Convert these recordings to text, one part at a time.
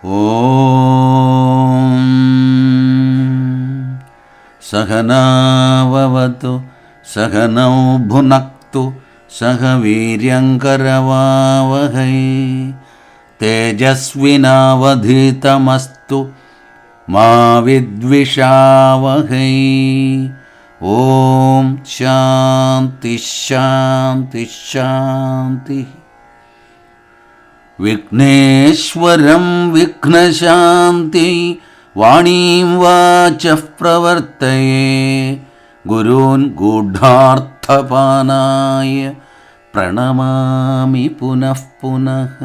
ഓം സഹനാവവതു സഹനൗ ഭുനക്തു സഹ വീര്യങ്കരവാവഹൈ തേജസ്വിനാവധീതമസ്തു മാ വിദ്വിഷാവഹൈ. ഓം ശാന്തി ശാന്തി ശാന്തി. വിഘ്നേശ്വരം വിഘ്നശാന്തി വാണീം വാചഃ പ്രവർത്തയേ ഗുരൂൻ ഗൂഢാർത്ഥപാനായ പ്രണമാമി പുനഃ പുനഃ.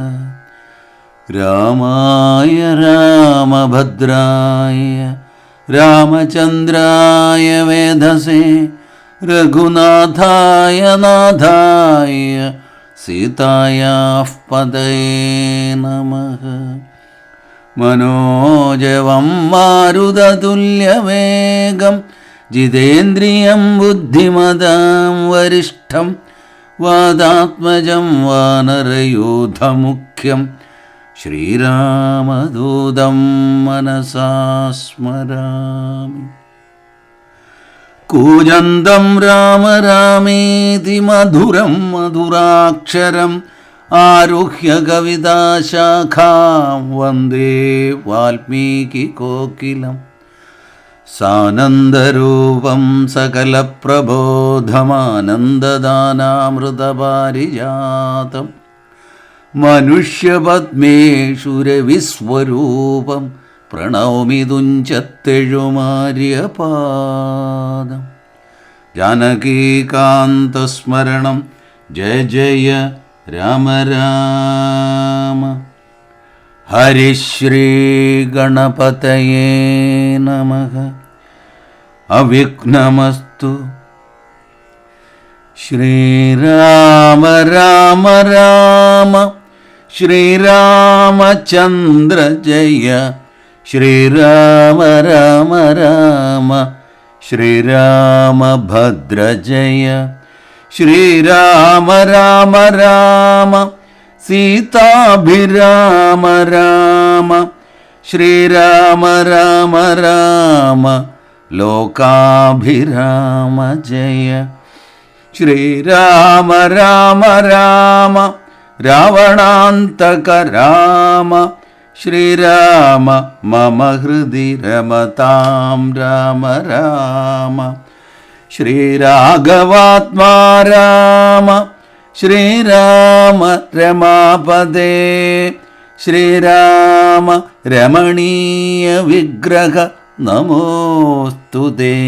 രാമായ രാമഭദ്രായ രാമചന്ദ്രായ വേധസേ രഘുനാഥായ നാഥായ സീതായാഃ പതയേ നമഃ. മനോജവം മാരുതതുല്യവേഗം ജിതേന്ദ്രിയം ബുദ്ധിമതാം വരിഷ്ഠം വാതാത്മജം വാനരയൂഥമുഖ്യം ശ്രീരാമദൂതം മനസാ സ്മരാമി. കൂജന്തം രാമ രാമേതി മധുരം മധുരാക്ഷരം ആരുഹ്യ കവിതാശാഖാം വന്ദേ വാൽമീകികോകിലം. സാനന്ദരൂപം സകലപ്രബോധമാനന്ദദാനാമൃതപാരിജാതം മനുഷ്യപത്മേഷു രവിസ്വരൂപം പ്രണൗമി തുഞ്ചത്തെഴുമാര്യപാദം. ജാനകീകാന്തസ്മരണം ജയ ജയ രാമ രാമ. ഹരിശ്രീ ഗണപതയേ നമഃ. അവിഘ്നമസ്തു. ശ്രീരാമ രാമ രാമ ശ്രീരാമചന്ദ്ര ജയ ശ്രീരാമ രാമ രാമ ശ്രീരാമഭദ്ര ജയ ശ്രീരാമ രാമ രാമ സീതാഭിരാമ രാമ ശ്രീരാമ രാമ രാമ ലോകാഭിരാമ ജയ ശ്രീരാമ രാമ രാമ രാവണാന്തക രാമ ശ്രീരാമ മമ ഹൃദി രമതാം രാമ രാമ ശ്രീരാഘവാത്മാ രാമ ശ്രീരാമ രമാപദേ ശ്രീരാമ രമണീയ വിഗ്രഹ നമോസ്തുതേ.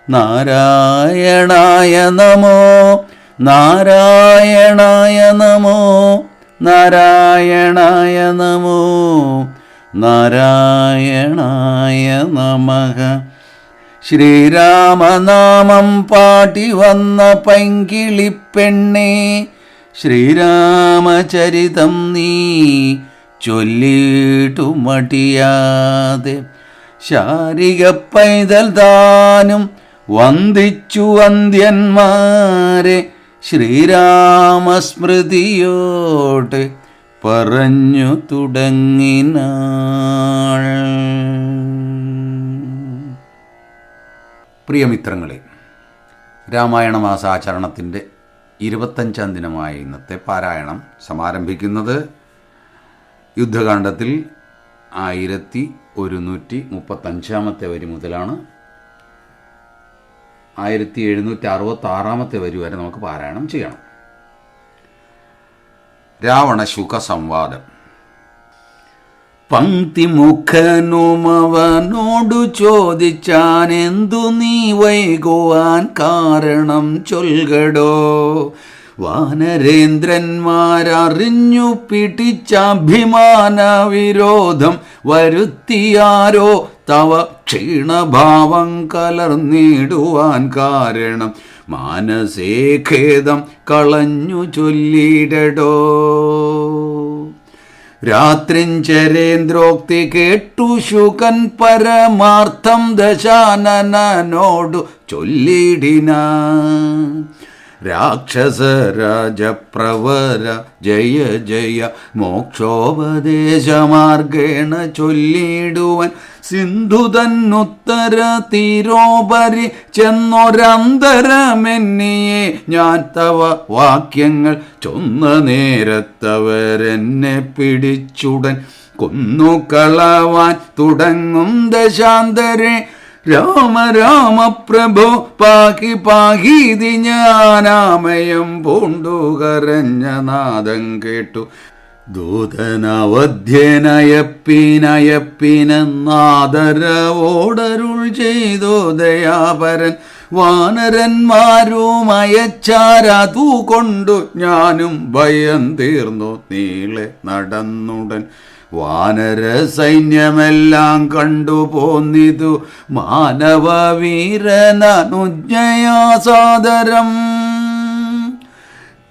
നാരായണായ നമോ നാരായണായ നമോ നാരായണായ നമോ നാരായണായ നമഃ. ശ്രീരാമനാമം പാടി വന്ന പൈങ്കിളിപ്പെണ്ണേ ശ്രീരാമചരിതം നീ ചൊല്ലിട്ടു മടിയാതെ. ശാരിക പൈതൽ താനും വന്ദിച്ചു വന്ദ്യന്മാരെ ശ്രീരാമസ്മൃതിയോട് പറഞ്ഞു തുടങ്ങിനാൾ. പ്രിയമിത്രങ്ങളെ, രാമായണ മാസാചരണത്തിൻ്റെ 25ാം ദിനമായ ഇന്നത്തെ പാരായണം സമാരംഭിക്കുന്നത് യുദ്ധകാണ്ഡത്തിൽ 1135 വരി മുതലാണ്. 1766 വരി വരെ നമുക്ക് പാരായണം ചെയ്യണം. രാവണ ശുക സംവാദം. പങ്ക്തിമുഖനുമവനോടു ചോദിച്ചാനെന്തു നീ വൈകുവാൻ കാരണം ചൊൽകടോ. വാനരേന്ദ്രന്മാരറിഞ്ഞു പിടിച്ചഭിമാന വിരോധം വരുത്തിയാരോ തവ ക്ഷീണഭാവം കലർന്നിടുവാൻ കാരണം മാനസേ ഖേദം കളഞ്ഞു ചൊല്ലിടടോ. രാത്രിഞ്ചരേന്ദ്രോക്തി കേട്ടു ശുകൻ പരമാർത്ഥം ദശാനനോടു ചൊല്ലിടിന. രാക്ഷസരാജപ്രവര ജയ ജയ മോക്ഷോപദേശമാർഗേണ ചൊല്ലിടുവൻ സിന്ധു തന്നുത്തര തീരോപരി ചെന്നൊരന്തരമെന്നിയെ ഞാൻ തവ വാക്യങ്ങൾ ചൊന്ന നേരത്തവരെന്നെ പിടിച്ചുടൻ കൊന്നുകളവാൻ തുടങ്ങും ദശാന്തരെ രാമ രാമ പ്രഭോ പാകി പാകീതി ഞാനാമയം പൂണ്ടുകരഞ്ഞ നാദം കേട്ടു ദൂതനവധ്യനയപ്പിനയപ്പിനെന്നാദരവോടരുൾ ചെയ്തോ ദയാപരൻ വാനരന്മാരും അയച്ചാരതു കൊണ്ടു ഞാനും ഭയം തീർന്നു നീളെ നടന്നുടൻ വാനര സൈന്യമെല്ലാം കണ്ടുപോന്നിതു മാനവവീരനനുജ്ഞയാ സാദരം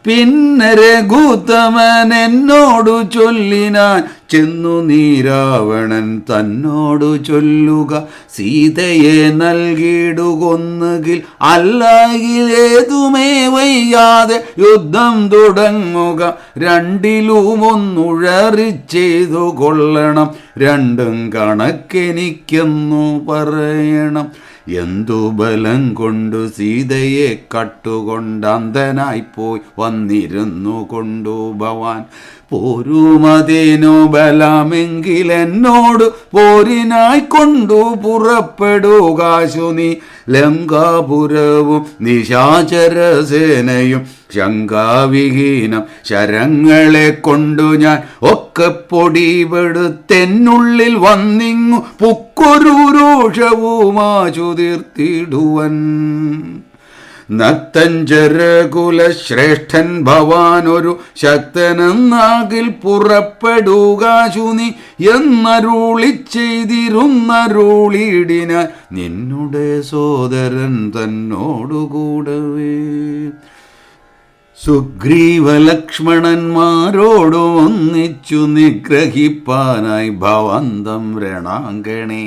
പിന്നെ രഘുത്തമൻ എന്നോടു ചൊല്ലിനാൻ ചെന്നു നീ രാവണൻ തന്നോടു ചൊല്ലുക സീതയെ നൽകിയിടുകൊന്നുകിൽ അല്ലാകിലേതുമേ വയ്യാതെ യുദ്ധം തുടങ്ങുക രണ്ടിലും ഒന്നുഴറിച്ചെയ്തു കൊള്ളണം രണ്ടും കണക്കെനിക്കെന്നു പറയണം എന്തു ബലം കൊണ്ടു സീതയെ കട്ടുകൊണ്ടന്ധനായിപ്പോയി വന്നിരുന്നു കൊണ്ടു ഭവാൻ പോരുമതിനു ബലമെങ്കിലെന്നോട് പോരിനായി കൊണ്ടു പുറപ്പെടുകാശു നീ ലങ്കാപുരവും നിശാചരസേനയും ശങ്കാവിഹീനം ശരങ്ങളെ കൊണ്ടു ഞാൻ ഒക്കെ പൊടിപെടുത്തെന്നുള്ളിൽ വന്നിങ്ങു പുക്കൊരു രോഷവുമാശു തീർത്തിടുവൻ നക്തഞ്ചരകുലശ്രേഷ്ഠൻ ഭവാനൊരു ശക്തനെന്നാകിൽ പുറപ്പെടുകാശു നീ എന്നരുളി ചെയ്തിരുന്നരുളിടിനാൻ നിന്നുടെ സോദരൻ തന്നോടുകൂടവേ സുഗ്രീവലക്ഷ്മണന്മാരോടു ഒന്നിച്ചു നിഗ്രഹിപ്പാനായി ഭവന്തം രണാങ്കണേ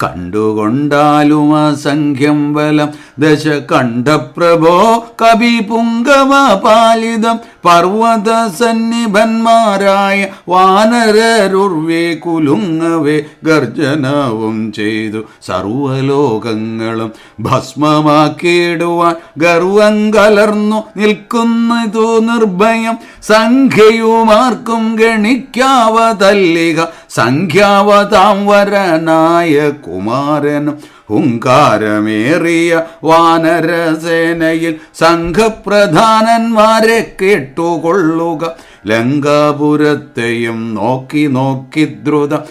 കണ്ടുകൊണ്ടാലും അസംഖ്യം ബലം ദശ കണ്ഠപ്രഭോ കവിപുങ്കവ പാലിതം പർവ്വത സന്നിഭന്മാരായ വാനരരുർവേ കുലുങ്ങവേ ഗർജനവും ചെയ്തു സർവലോകങ്ങളും ഭസ്മമാക്കിയിടുവാൻ ഗർവം കലർന്നു നിൽക്കുന്നതു നിർഭയം സംഖ്യയുമാർക്കും ഗണിക്കാവതല്ലിക സംഖ്യാവതാം വരനായ കുമാരനും ഹുങ്കാരമേറിയ വാനരസേനയിൽ സംഘപ്രധാനന്മാരെ കേട്ടുകൊള്ളുക ലങ്കാപുരത്തെയും നോക്കി നോക്കി ദ്രുതം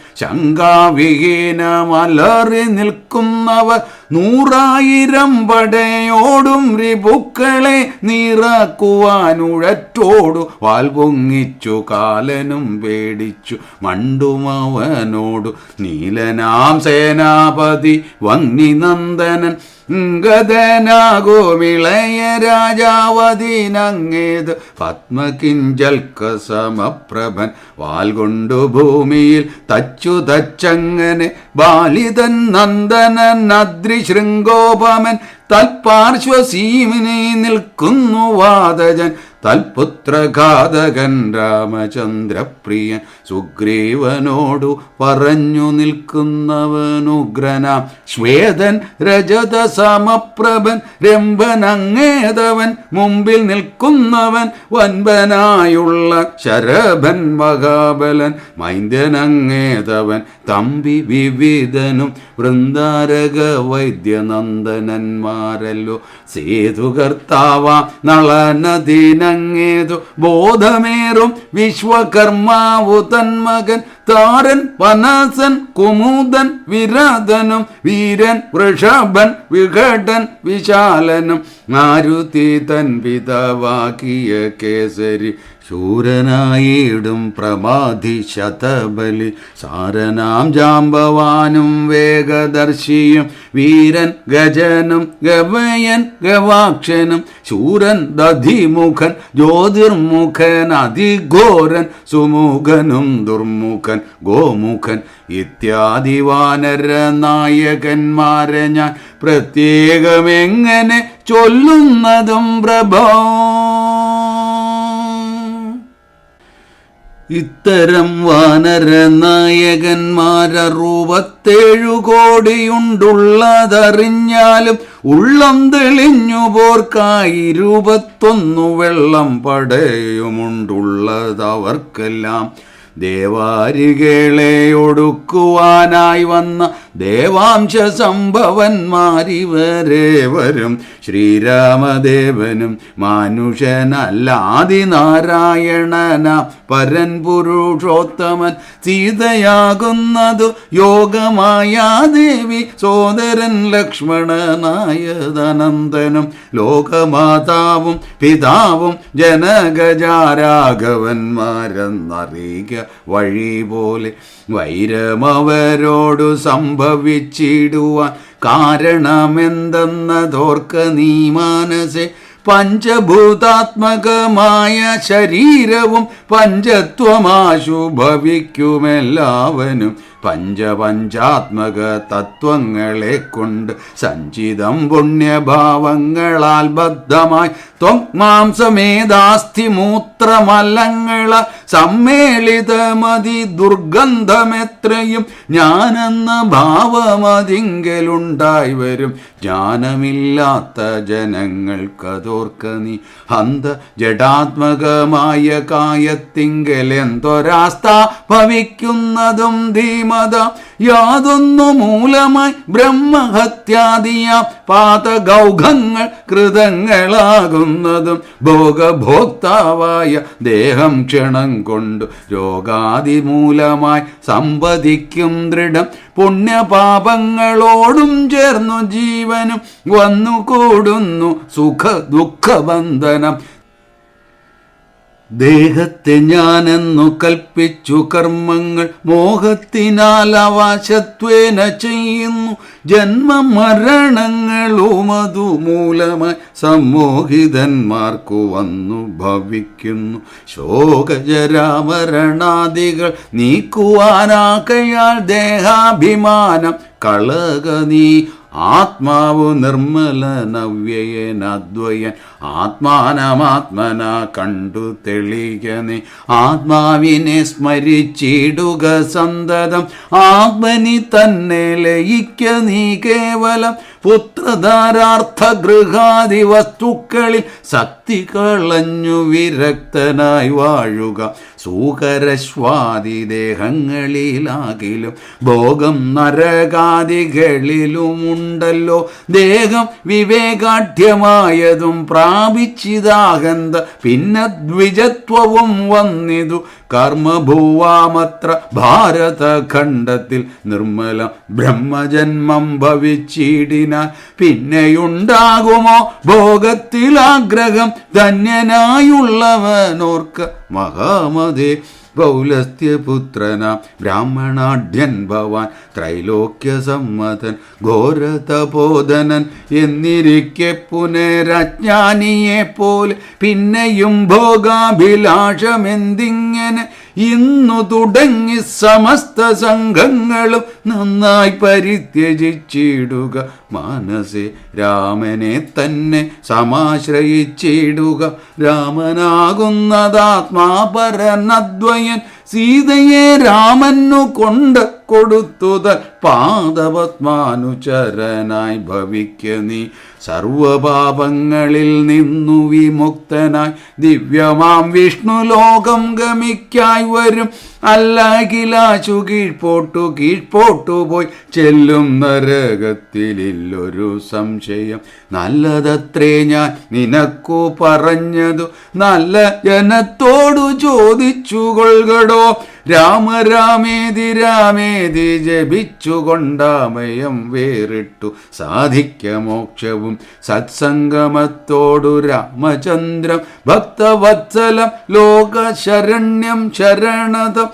ശങ്കാവിഹീനമലറി നിൽക്കുന്നവർ 100,000 പടയോടും റിപുക്കളെ നീറാക്കുവാനുഴറ്റോടു വാൽ പൊങ്ങിച്ചു കാലനും പേടിച്ചു മണ്ടുമവനോടു നീലനാം സേനാപതി വന്നിനന്ദനൻ ഗതനാഗോമിളയ രാജാവതിനങ്ങേത് പത്മകിഞ്ചൽക്ക സമപ്രഭൻ വാൽ കൊണ്ടു ഭൂമിയിൽ തച്ചങ്ങനെ ബാലിതൻ നന്ദനൻ അദ്രിശൃംഗോപമൻ തൽപാർശ്വസീമിനെ നിൽക്കുന്നു വാതജൻ തൽപുത്രഘാതകൻ രാമചന്ദ്രപ്രിയൻ സുഗ്രീവനോടു പറഞ്ഞു നിൽക്കുന്നവനുഗ്രനാം ശ്വേതൻ രജത സമപ്രഭൻ രംഭനങ്ങേതവൻ മുമ്പിൽ നിൽക്കുന്നവൻ വൻപനായുള്ള ശരഭൻ മഹാബലൻ മൈന്ദനങ്ങേതവൻ തമ്പി വിവിധനും വൃന്ദാരക വൈദ്യനന്ദനന്മാരല്ലോ സേതുകർത്താവ നളനദീനങ്ങേതു ബോധമേറും വിശ്വകർമാവു തന്മകൻ താരൻ പനസൻ കുമുദൻ വിരാതനും വീരൻ വൃഷഭൻ വിഘടൻ വിശാലനും മാരുതി തൻ പിതാവാക്കിയ കേസരി ശൂരനായിടും പ്രമാധി ശതബലി സാരനാം ജാമ്പവാനും വേഗദർശിയും വീരൻ ഗജനും ഗവയൻ ഗവാക്ഷനും ശൂരൻ ദധിമുഖൻ ജ്യോതിർമുഖൻ അതിഘോരൻ സുമുഖനും ദുർമുഖൻ ഗോമുഖൻ ഇത്യാദി വാനര നായകന്മാരെ ഞാൻ പ്രത്യേകമെങ്ങനെ ചൊല്ലുന്നതും പ്രഭോ. ഇത്തരം വാനര നായകന്മാർ 67 കോടിയുണ്ടുള്ളതറിഞ്ഞാലും ഉള്ളം തെളിഞ്ഞു പോർക്കായി 21 വെള്ളം പടയുമുണ്ടുള്ളതവർക്കെല്ലാം. ദേവാരികളെ ഒടുക്കുവാനായി വന്ന ദേവാംശ സംഭവന്മാരിവരേവരും ശ്രീരാമദേവനും മാനുഷനല്ലാതിനാരായണന പരൻ പുരുഷോത്തമൻ സീതയാകുന്നതു യോഗമായാദേവി സോദരൻ ലക്ഷ്മണനായതനന്ദനും ലോകമാതാവും പിതാവും ജനകജാരാഘവന്മാരെന്നറിയിക്ക വഴി പോലെ. വൈരമവരോടു സംഭവിച്ചിടുവാൻ കാരണമെന്തെന്നതോർക്ക നീ മാനസേ. പഞ്ചഭൂതാത്മകമായ ശരീരവും പഞ്ചത്വമാശു ഭവിക്കുമെല്ലാവനും പഞ്ചാത്മക തത്വങ്ങളെ കൊണ്ട് സഞ്ചിതം പുണ്യഭാവങ്ങളാൽ ബദ്ധമായി ത്വക്മാംസമേധാസ്ഥി മൂത്രമലങ്ങള സമ്മേളിതമതി ദുർഗന്ധമെത്രയും ഞാനെന്ന ഭാവമതിങ്കലുണ്ടായി വരും. ജ്ഞാനമില്ലാത്ത ജനങ്ങൾക്കതോർക്ക നീ. ഹന്ത ജഡാത്മകമായ കായത്തിങ്കലെന്തൊരാസ്ഥ ഭവിക്കുന്നതും ധീമത യാതൊന്നു മൂലമായി ബ്രഹ്മഹത്യാദിയ പാതഗൗഘങ്ങൾ കൃതങ്ങളാകുന്നതും ഭോഗഭോക്താവായ ദേഹം ക്ഷണം കൊണ്ടു രോഗാദിമൂലമായി സമ്പദിക്കും ദൃഢം. പുണ്യപാപങ്ങളോടും ചേർന്നു ജീവനും വന്നുകൂടുന്നു സുഖ ദുഃഖബന്ധനം. ദേഹത്തെ ഞാനെന്നു കൽപ്പിച്ചു കർമ്മങ്ങൾ മോഹത്തിനാൽ അവശത്വേന ചെയ്യുന്നു. ജന്മമരണങ്ങളും അതുമൂലമായി സമ്മോഹിതന്മാർക്കു വന്നു ഭവിക്കുന്നു. ശോകജരാമരണാദികൾ നീക്കുവാനാകയാൽ ദേഹാഭിമാനം കളക നീ. ആത്മാവു നിർമ്മലനവ്യയനദ്വയൻ ആത്മാനമാത്മന കണ്ടു തെളിയനെ. ആത്മാവിനെ സ്മരിച്ചിടുക സന്തതം ആത്മനി തന്നെ ലയിക്ക നീ കേവലം. പുത്രധാരാർത്ഥ ഗൃഹാദി വസ്തുക്കളിൽ ശക്തി കളഞ്ഞു വിരക്തനായി വാഴുക. സൂകരശ്വാദി ദേഹങ്ങളിലാകിലും ഭോഗം നരകാദികളിലുമുണ്ടല്ലോ. ദേഹം വിവേകാഢ്യമായതും പ്രാപിച്ചിതാകന്ത പിന്നെ ദ്വിജത്വവും വന്നിതു. കർമ്മഭൂവാമത്ര ഭാരതഖണ്ഡത്തിൽ നിർമ്മലം ബ്രഹ്മജന്മം ഭവിച്ചിടിനാൽ പിന്നെയുണ്ടാകുമോ ഭോഗത്തിലാഗ്രഹം. ധന്യനായുള്ളവനോർക്ക മഹാമതേ. പൗലസ്ത്യപുത്രനാം ബ്രാഹ്മണാഢ്യൻ ഭവാൻ ത്രൈലോക്യസമ്മതൻ ഘോരതപോധനൻ എന്നിരിക്കെ പുനരജ്ഞാനിയെപ്പോലെ പിന്നെയും ഭോഗാഭിലാഷമെന്തിങ്ങനെ. ഇന്നു തുടങ്ങി സമസ്ത സംഘങ്ങളും നന്നായി പരിത്യജിച്ചിടുക. മാനസേ രാമനെ തന്നെ സമാശ്രയിച്ചിടുക. രാമനാകുന്നതാത്മാപരനദ്വയൻ സീതയെ രാമനു കൊണ്ട് കൊടുത്തുത പാദപത്മാനുചരനായി ഭവിക്ക നീ. സർവപാപങ്ങളിൽ നിന്നു വിമുക്തനായി ദിവ്യമാം വിഷ്ണു ലോകം ഗമിക്കായി വരും. അല്ലാകിലാശു കീഴ്പോട്ടു പോയി ചെല്ലും നരകത്തിലില്ലൊരു സംശയം. നല്ലതത്രേ ഞാൻ നിനക്കു പറഞ്ഞതു നല്ല ജനത്തോടു ചോദിച്ചു കൊൾകടോ. രാമേതി രാമേതി ജപിച്ചുകൊണ്ടാമയം വേറിട്ടു സാധിക്ക മോക്ഷവും. സത്സംഗമത്തോടു രാമചന്ദ്രം ഭക്തവത്സലം ലോകശരണ്യം ശരണതം.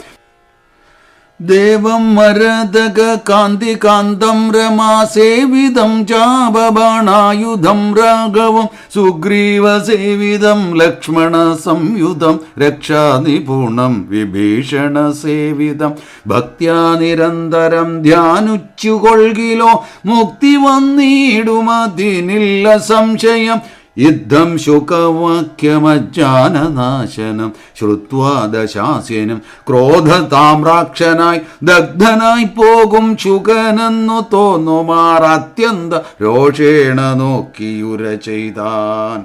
ദേവം മരതക കാന്തി കാന്തം രമാസേവിതം ചാപബാണായുധം രാഘവം സുഗ്രീവസേവിതം ലക്ഷ്മണ സംയുതം രക്ഷാനിപുണം വിഭീഷണ സേവിതം ഭക്ത്യാ നിരന്തരം ധ്യാനുച്ചുകൊള്കിലോ മുക്തി വന്നിടുമതിനില്ല സംശയം യുദ്ധം ശുകവാക്യമജ്ഞാനനാശനം ശ്രുത്വാ ദശാസ്യനും ക്രോധതാമ്രാക്ഷനായി ദഗ്ധനായി പോകും ശുകനെന്നു തോന്നുമാർ അത്യന്ത രോഷേണ നോക്കിയുര ചെയ്താൻ.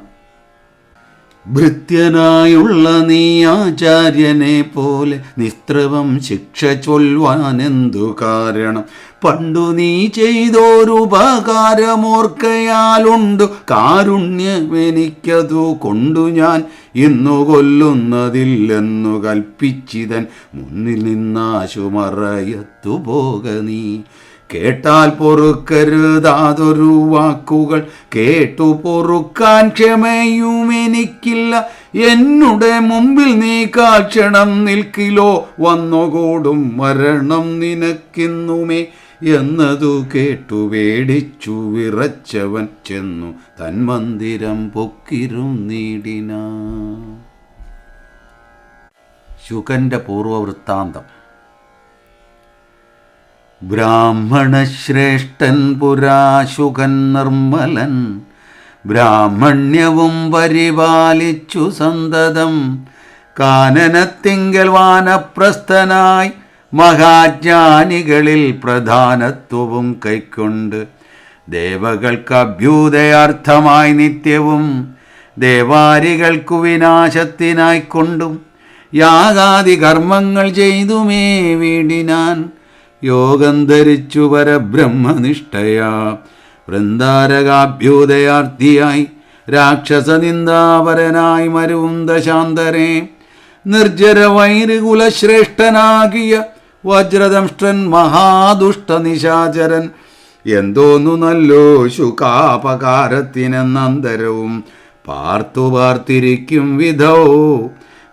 ഭൃത്യനായുള്ള നീ ആചാര്യനെ പോലെ നിസ്ത്രവം ശിക്ഷ ചൊല്ലുവാനെന്തു കാരണം? പണ്ടു നീ ചെയ്തോരുപകാരമോർക്കയാലുണ്ടു കാരുണ്യമെനിക്കതു കൊണ്ടു ഞാൻ ഇന്നു കൊല്ലുന്നതില്ലെന്നു കൽപ്പിച്ചിതൻ മുന്നിൽ നിന്നാശു മറയത്തു പോക നീ. കേട്ടാൽ പൊറുക്കരുതാതൊരു വാക്കുകൾ കേട്ടു പൊറുക്കാൻ ക്ഷമയുമെനിക്കില്ല. എന്നുടെ മുമ്പിൽ നീ കാക്ഷണം നിൽക്കിലോ വന്നുകൂടും മരണം നിനക്കിന്നുമേ എന്നതു കേട്ടു പേടിച്ചു വിറച്ചവൻ ചെന്നു തന്മന്ദിരം പൊക്കിരുന്നീടിന. ശുകന്റെ പൂർവവൃത്താന്തം. ബ്രാഹ്മണശ്രേഷ്ഠൻ പുരാശുകൻ നിർമ്മലൻ ബ്രാഹ്മണ്യവും പരിപാലിച്ചു സന്തതം കാനനത്തിങ്കൽ വാനപ്രസ്ഥനായി മഹാജ്ഞാനികളിൽ പ്രധാനത്വവും കൈക്കൊണ്ട് ദേവകൾക്ക് അഭ്യുദയാർത്ഥമായി നിത്യവും ദേവാരികൾക്കു വിനാശത്തിനായിക്കൊണ്ടും യാഗാദി കർമ്മങ്ങൾ ചെയ്തുമേ വീടിനാൻ. യോഗം ധരിച്ചു പരബ്രഹ്മനിഷ്ഠയാ വൃന്ദാരകാഭ്യുദയാർത്ഥിയായി രാക്ഷസനിന്ദാപരനായി മരുവും ദശാന്തരേ നിർജ്ജര വൈരികുലശ്രേഷ്ഠനാകിയ വജ്രദംഷ്ടൻ മഹാദുഷ്ട നിശാചരൻ എന്തോന്നു നല്ലോ ശുകാപകാരത്തിനെന്നന്തരവും പാർത്തു പാർത്തിരിക്കും വിധോ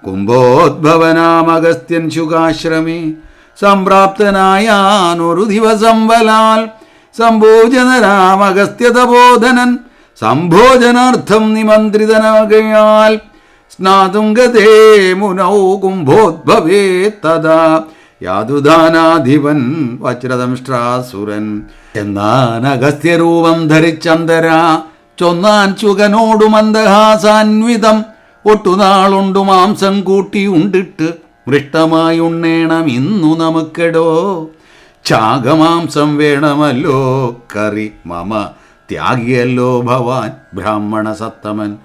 കുംഭോദ്ഭവനാമഗസ്ത്യൻ ശുകാശ്രമേ സംപ്രാപ്തനായാനൊരു ദിവസം ബലാൽ സംഭോജനരാമഗസ്ത്യതബോധനൻ സംഭോജനാർത്ഥം നിമന്ത്രിതനാകയാൽ സ്നാതും ഗതേ മുനൗ കുംഭോദ്ഭവേ തഥാ യാതുദാനാധിപൻ വജ്രദംഷ്ട്രാസുരൻ എന്നാൻ അഗസ്ത്യരൂപം ധരിച്ചന്തരാ ചൊന്നാൻ ശുകനോടു മന്ദഹാസാൻവിതം ഒട്ടുനാളുണ്ടു മാംസം കൂട്ടി ഉണ്ടിട്ട് മൃഷ്ടമായി ഉണ്ണേണം ഇന്നു നമുക്കെടോ ചാകമാംസം വേണമല്ലോ കറി മമ ത്യാഗിയല്ലോ ഭവാൻ ബ്രാഹ്മണ സത്തമൻ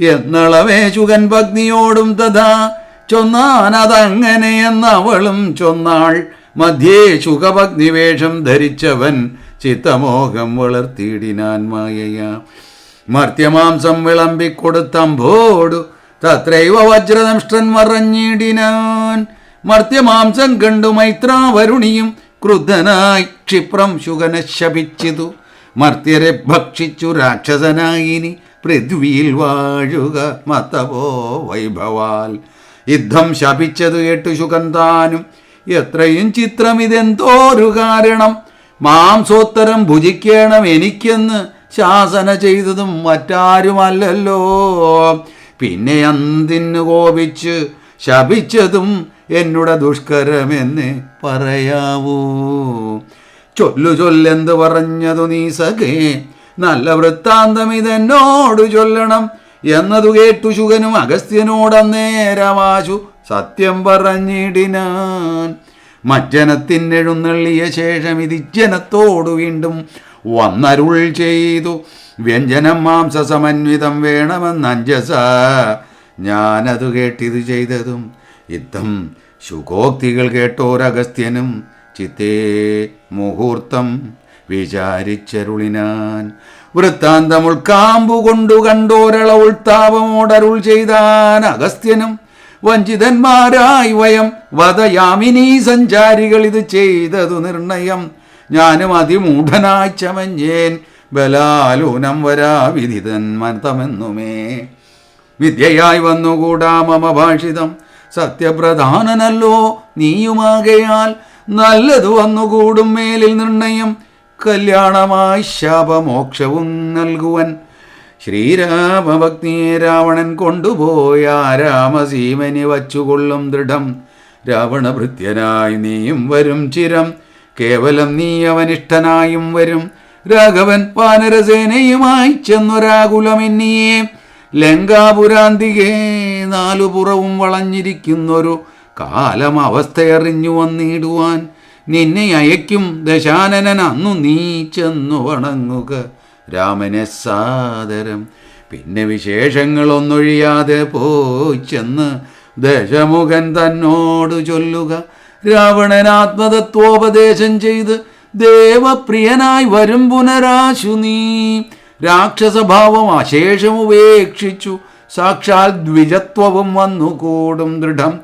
എന്നളവേ ശുകൻ പത്നിയോടും തഥാ ചൊന്നാൻ അതങ്ങനെയെന്ന് അവളും ചൊന്നാൾ. മധ്യേ ശുകപത്നിവേഷം ധരിച്ചവൻ ചിത്തമോഹം വളർത്തിയിടിനാൻ മായയാ മർത്യമാംസം വിളമ്പിക്കൊടുത്തമ്പോടു തത്രൈവ വജ്രദംഷ്ടൻ മറഞ്ഞിടിനാൻ. മർത്യമാംസം കണ്ടു മൈത്രാവരുണിയും ക്രുദ്ധനായി ക്ഷിപ്രം ശുകനെ ശപിച്ചിതു. മർത്യരെ ഭക്ഷിച്ചു രാക്ഷസനായിനി പൃഥ്വിയിൽ വാഴുക മതവോ വൈഭവാൽ. യുദ്ധം ശപിച്ചതു കേട്ടു ശുകൻ താനും എത്രയും ചിത്രം ഇതെന്തോരു കാരണം മാംസോത്തരം ഭുജിക്കണം എനിക്കെന്ന് ശാസന ചെയ്തതും മറ്റാരുമല്ലല്ലോ. പിന്നെ എന്തിനു കോപിച്ച് ശപിച്ചതും എന്നുടെ ദുഷ്കരമെന്ന് പറയാവൂ. ചൊല്ലെന്ത് പറഞ്ഞതു നീ സഖേ നല്ല വൃത്താന്തം ഇതെന്നോട് ചൊല്ലണം എന്നതു കേട്ടു ശുകനും അഗസ്ത്യനോടന്നേരമാശു സത്യം പറഞ്ഞിടിനാൻ. മജ്ജനത്തിനെഴുന്നള്ളിയ ശേഷം ഇതിജ്ജനത്തോടു വീണ്ടും വന്നരുൾ ചെയ്തു വ്യഞ്ജനം മാംസസമന്വിതം വേണമെന്നഞ്ജസ. ഞാനതു കേട്ടിതു ചെയ്തതും യുദ്ധം ശുകോക്തികൾ കേട്ടോരഗസ്ത്യനും ചിത്തേ മുഹൂർത്തം വിചാരിച്ചരുളിനാൻ. വൃത്താന്തം ഉൾക്കാമ്പു കൊണ്ടു കണ്ടോരള ഉൾത്താപമോടരുൾ ചെയ്താൻ അഗസ്ത്യനും വഞ്ചിതന്മാരായി വയം വധയാമിനീ സഞ്ചാരികൾ ഇത് ചെയ്തതു നിർണയം. ഞാനും അതിമൂഢനായി ചമഞ്ഞേൻ ബലാലൂനം വരാ വിധിതൻ മതമെന്നുമേ. വിദ്യയായി വന്നുകൂടാ മമ ഭാഷിതം സത്യപ്രധാനനല്ലോ നീയുമാകയാൽ നല്ലതു വന്നുകൂടും മേലിൽ നിർണയം. കല്യാണമായി ശാപമോക്ഷവും നൽകുവൻ. ശ്രീരാമഭക്തിയെ രാവണൻ കൊണ്ടുപോയ രാമസീമനി വച്ചുകൊള്ളും ദൃഢം. രാവണഭൃത്യനായി നീയും വരും ചിരം, കേവലം നീ അവനിഷ്ഠനായും വരും. രാഘവൻ വാനരസേനയുമായി ചെന്നൊരാകുലമെന്നിയെ, ലങ്കാപുരാന്തികേ നാലുപുറവും വളഞ്ഞിരിക്കുന്നൊരു കാലം അവസ്ഥയറിഞ്ഞു വന്നിടുവാൻ. നിന്നെ അയക്കും ദശാനനൻ, അന്നു നീ ചെന്നു വണങ്ങുക രാമനെ സാദരം. പിന്നെ വിശേഷങ്ങളൊന്നൊഴിയാതെ പോയി ചെന്ന് ദശമുഖൻ തന്നോട് ചൊല്ലുക. രാവണൻ ആത്മതത്വോപദേശം ചെയ്ത് ദേവപ്രിയനായി വരും പുനരാശു നീ. രാക്ഷസഭാവം അശേഷം ഉപേക്ഷിച്ചു സാക്ഷാൽ ദ്വിജത്വവും വന്നുകൂടും ദൃഢം.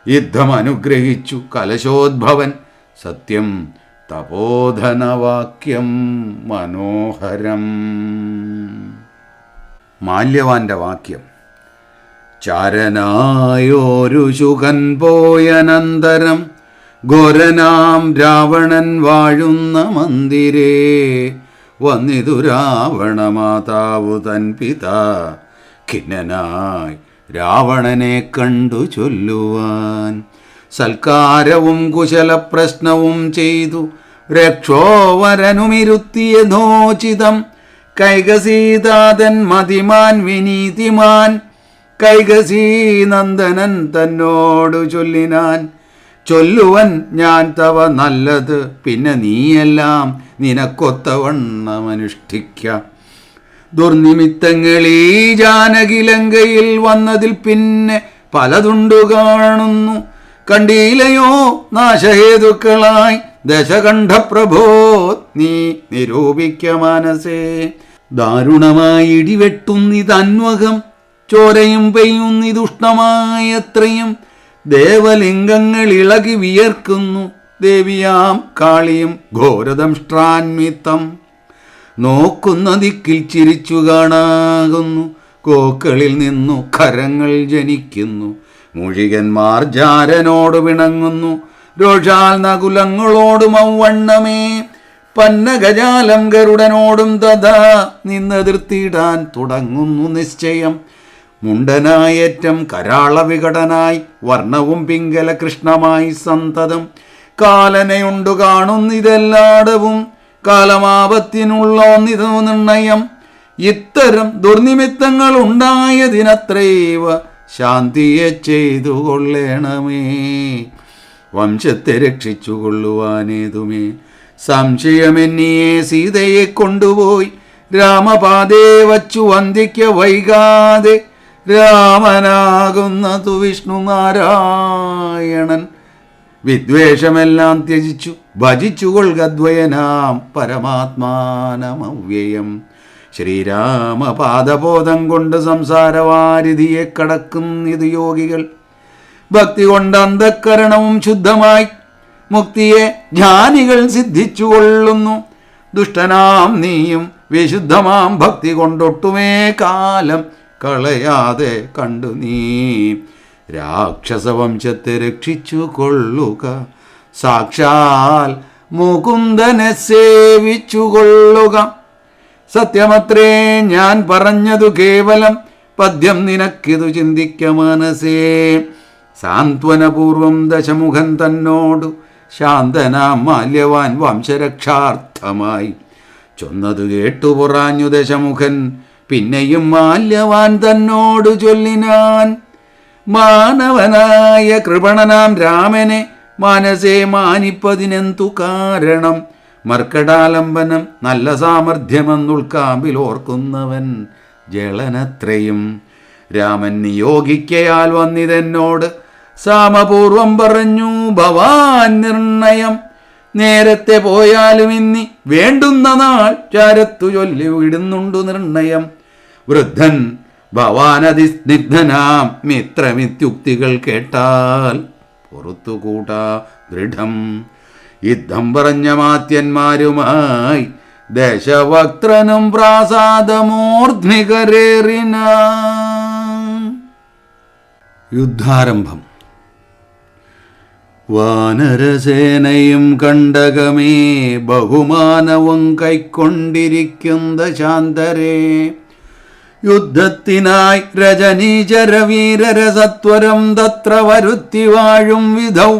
യുദ്ധം അനുഗ്രഹിച്ചു കലശോദ്ഭവൻ, സത്യം തപോധനവാക്യം മനോഹരം. മാല്യവാന്റെ വാക്യം. ചാരനായൊരു ശുകൻ പോയനന്തരം, ഘോരനാം രാവണൻ വാഴുന്ന മന്ദിരേ വന്നിതു രാവണമാതാവു തൻ പിതാ. ഖിന്നനായി രാവണനെ കണ്ടു ചൊല്ലുവാൻ, സൽക്കാരവും കുശലപ്രശ്നവും ചെയ്തു രക്ഷോവരനുമിരുത്തിയഥോചിതം. കൈകസീതാതൻ മതിമാൻ വിനീതിമാൻ, കൈകസീനന്ദനൻ തന്നോടു ചൊല്ലിനാൻ. ചൊല്ലുവൻ ഞാൻ തവ നല്ലത്, പിന്നെ നീയെല്ലാം നിനക്കൊത്തവണ്ണമനുഷ്ഠിക്കാം. ദുർനിമിത്തങ്ങളീ ജാനകിലങ്കയിൽ വന്നതിൽ പിന്നെ പലതുണ്ടു കാണുന്നു. കണ്ടീലയോ നാശഹേതുക്കളായി ദശകണ്ഠപ്രഭോ നീ നിരൂപിക്ക മനസേ. ദാരുണമായി ഇടിവെട്ടുന്നിതന്വകം, ചോരയും പെയ്യുന്നിതുഷ്ണമായത്രയും. ദേവലിംഗങ്ങൾ ഇളകി വിയർക്കുന്നു, ദേവിയാം കാളിയും ഘോരദംഷ്ട്രാന്വിതം. നോക്കുന്ന ദിക്കിൽ ചിരിച്ചു കാണാകുന്നു, കോക്കളിൽ നിന്നു കരങ്ങൾ ജനിക്കുന്നു. മൂഷികന്മാർ ജാരനോട് പിണങ്ങുന്നു, രോഷാൽ നകുലങ്ങളോടും ഔവണ്ണമേ. പന്നഗജാലം ഗരുഡനോടും തഥാ നിന്നെതിർത്തിടാൻ തുടങ്ങുന്നു നിശ്ചയം. മുണ്ടനായേറ്റം കരാള വികടനായി, വർണ്ണവും പിങ്കല കൃഷ്ണമായി സന്തതം. കാലനയുണ്ടു കാണുന്നിതെല്ലാടവും, കാലമാപത്തിനുള്ളോന്നിതു നിർണയം. ഇത്തരം ദുർനിമിത്തങ്ങൾ ഉണ്ടായതിനത്രൈവ ശാന്തിയെ ചെയ്തു കൊള്ളേണമേ. വംശത്തെ രക്ഷിച്ചു കൊള്ളുവാനേതുമേ സംശയമെന്നിയെ സീതയെ കൊണ്ടുപോയി രാമപാദേ വച്ചു വന്ദിക്ക വൈകാതെ. രാമനാകുന്നതു വിഷ്ണു നാരായണൻ, വിദ്വേഷമെല്ലാം ത്യജിച്ചു ഭജിച്ചുകൊള്ളുകദ്വയനാം പരമാത്മാനമവ്യയം. ശ്രീരാമപാദബോധം കൊണ്ട് സംസാരവാരിധിയെ കടക്കുന്നിത് യോഗികൾ. ഭക്തി കൊണ്ട് അന്ധക്കരണവും ശുദ്ധമായി മുക്തിയെ ജ്ഞാനികൾ സിദ്ധിച്ചുകൊള്ളുന്നു. ദുഷ്ടനാം നീയും വിശുദ്ധമാം ഭക്തി കൊണ്ടൊട്ടുമേ കാലം കളയാതെ കണ്ടു നീ രാക്ഷസവംശത്തെ രക്ഷിച്ചു കൊള്ളുക. സാക്ഷാൽ മുകുന്ദനെ സേവിച്ചു കൊള്ളുക. സത്യമത്രേ ഞാൻ പറഞ്ഞതു കേവലം, പദ്യം നിനക്കിതു ചിന്തിക്ക മനസേ. സാന്ത്വനപൂർവം ദശമുഖൻ തന്നോടു ശാന്തനാം മാല്യവാൻ വംശരക്ഷാർത്ഥമായി ചൊന്നതു കേട്ടു പുറാഞ്ഞു ദശമുഖൻ. പിന്നെയും മാല്യവാൻ തന്നോടു ചൊല്ലിനാൻ, മാനവനായ കൃപണനാം രാമനെ മനസേ മാനിപ്പതിനെന്തു കാരണം. മർക്കടാലംബനം നല്ല സാമർഥ്യമെന്നുൾക്കാമ്പിൽ ഓർക്കുന്നവൻ ജളനത്രയും. രാമൻ നിയോഗിക്കയാൽ വന്നിതെന്നോട് സാമപൂർവം പറഞ്ഞു ഭവാൻ നിർണയം. നേരത്തെ പോയാലും ഇന്നി വേണ്ടുന്ന നാൾ ചാരത്തു ചൊല്ലി വിടുന്നുണ്ടു നിർണയം. വൃദ്ധൻ ഭവാനതിസ്നിഗ്ധനാം മിത്രമിത്യുക്തികൾ കേട്ടാൽ പുറത്തുകൂടാ ദൃഢം. യുദ്ധം പറഞ്ഞ മാത്യന്മാരുമായി ദശവക്ത്രനും പ്രാസാദമൂർധ്നികരേറിന. യുദ്ധാരംഭം. വാനരസേനയും കണ്ടകമേ ബഹുമാനവും കൈക്കൊണ്ടിരിക്കുന്ന ശാന്തരേ, യുദ്ധത്തിനായി രജനീചരവീരര സത്വരം തത്ര വരുത്തി വാഴും വിധൗ